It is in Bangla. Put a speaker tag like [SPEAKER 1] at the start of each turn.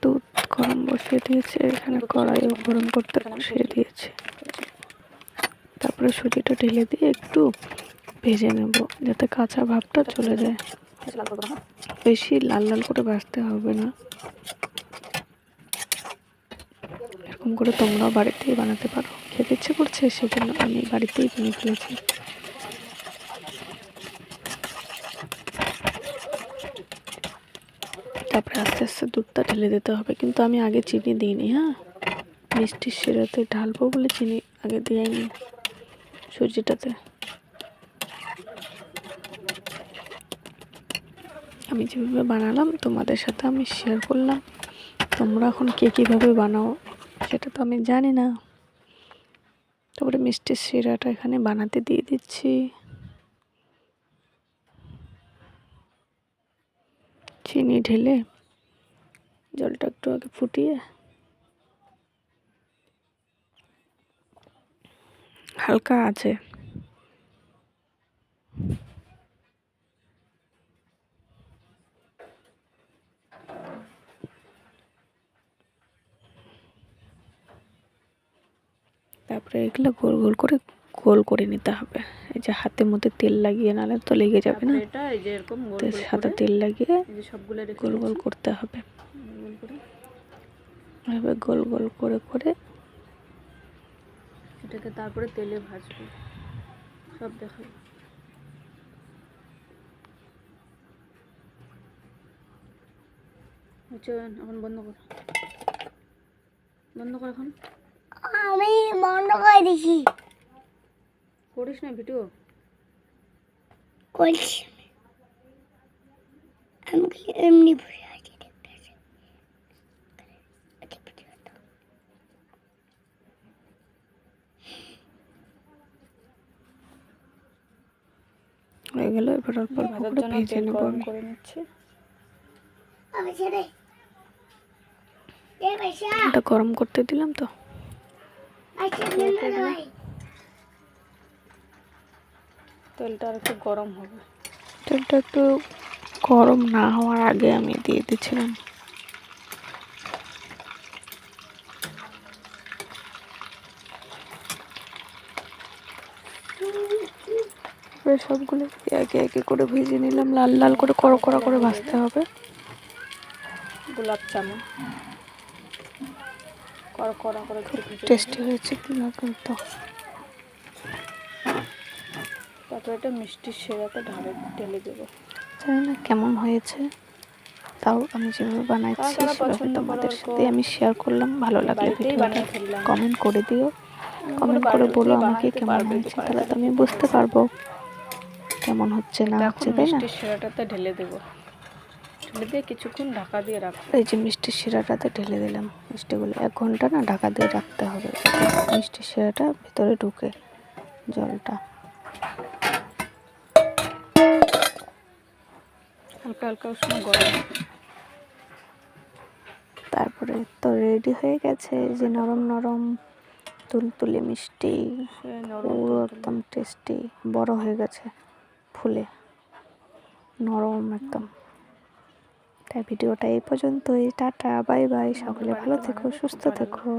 [SPEAKER 1] দুধ গরম বসিয়ে দিয়েছে, এখানে কড়াইও গরম করতে বসিয়ে দিয়েছে। তারপরে সুজিটা ঢেলে দিয়ে একটু ভেজে নেব যাতে কাঁচা ভাবটা চলে যায়। বেশি লাল লাল করে ভাজতে হবে না। এরকম করে তোমরাও বাড়িতেই বানাতে পারো। খেতে ইচ্ছে করছে সেজন্য আমি বাড়িতেই বানিয়ে ফেলেছি। তারপরে আস্তে আস্তে দুধটা ঢেলে দিতে হবে, কিন্তু আমি আগে চিনি দিইনি। হ্যাঁ, মিষ্টির শিরাতে ঢালবো বলে চিনি আগে দিইনি সুজিটাতে। আমি যেভাবে বানালাম তোমাদের সাথে আমি শেয়ার করলাম। তোমরা এখন কে কীভাবে বানাও সেটা তো আমি জানি না। তারপরে মিষ্টির শিরাটা এখানে বানাতে দিয়ে দিচ্ছি। চিনি ঢেলে জলটা একটু আগে ফুটিয়ে হালকা আছে তারপরে এগুলো গোল গোল করে নিতে হবে। এই যে হাতের মধ্যে তেল লাগিয়ে, নাহলে তো লেগে যাবে না।
[SPEAKER 2] এটা এই যে এরকম গোল গোল
[SPEAKER 1] সাদা তেল লাগিয়ে
[SPEAKER 2] সবগুলো
[SPEAKER 1] গোল গোল করতে হবে। এভাবে গোল গোল করে করে
[SPEAKER 2] এটাকে তারপরে তেলে ভাজবো। সব দেখাবো। এখন বন্ধ কর, বন্ধ কর এখন।
[SPEAKER 3] আমি বন্ধ করে দিছি।
[SPEAKER 2] করিস না ভিডিও?
[SPEAKER 3] করছি আমি এমনি বসে আছি দেখতেছি।
[SPEAKER 1] হয়ে গেল। এবার অল্প অল্প করে ভেজে নেব।
[SPEAKER 2] গরম করে নিচ্ছি।
[SPEAKER 1] এটা গরম করতে দিলাম তো।
[SPEAKER 2] তেলটা আর একটু গরম হবে।
[SPEAKER 1] তেলটা একটু গরম না হওয়ার আগে আমি দিয়ে দিচ্ছিলাম। সবগুলো একে একে করে ভেজে নিলাম। লাল লাল করে কড়া করে ভাজতে হবে।
[SPEAKER 2] গোলাপ জামুন কড়া করে
[SPEAKER 1] টেস্টি হয়েছে কিনা কিন্তু।
[SPEAKER 2] তারপরে এটা মিষ্টির শিরাতে ঢেলে দেবো।
[SPEAKER 1] জানি না কেমন হয়েছে, তাও আমি যেভাবে বানাচ্ছি সেভাবে তোমাদের সাথে আমি শেয়ার করলাম। ভালো লাগলে ভিডিওটা কমেন্ট করে দিও। কমেন্ট করে বলো আমাকে কেমন হয়েছে, তাহলে তো আমি বুঝতে পারবো কেমন হচ্ছে না হচ্ছে, তাই না?
[SPEAKER 2] মিষ্টির শিরাটাতে ঢেলে দেবো। ঢেলে দিয়ে কিছুক্ষণ ঢাকা দিয়ে রাখবো।
[SPEAKER 1] এই যে মিষ্টির শিরাটাতে ঢেলে দিলাম। মিষ্টিগুলো 1 ঘন্টা না ঢাকা দিয়ে রাখতে হবে, মিষ্টির শিরাটা ভিতরে ঢুকে জলটা।
[SPEAKER 2] হালকা হালকা উষ্ণ গরম।
[SPEAKER 1] তারপরে তো রেডি হয়ে গেছে। যে নরম নরম তুলতুলে মিষ্টি, পুরো একদম টেস্টি। বড় হয়ে গেছে ফুলে, নরম একদম। তাই ভিডিওটা এই পর্যন্তই। Tata, bye bye. সকলে ভালো থেকো, সুস্থ থেকো।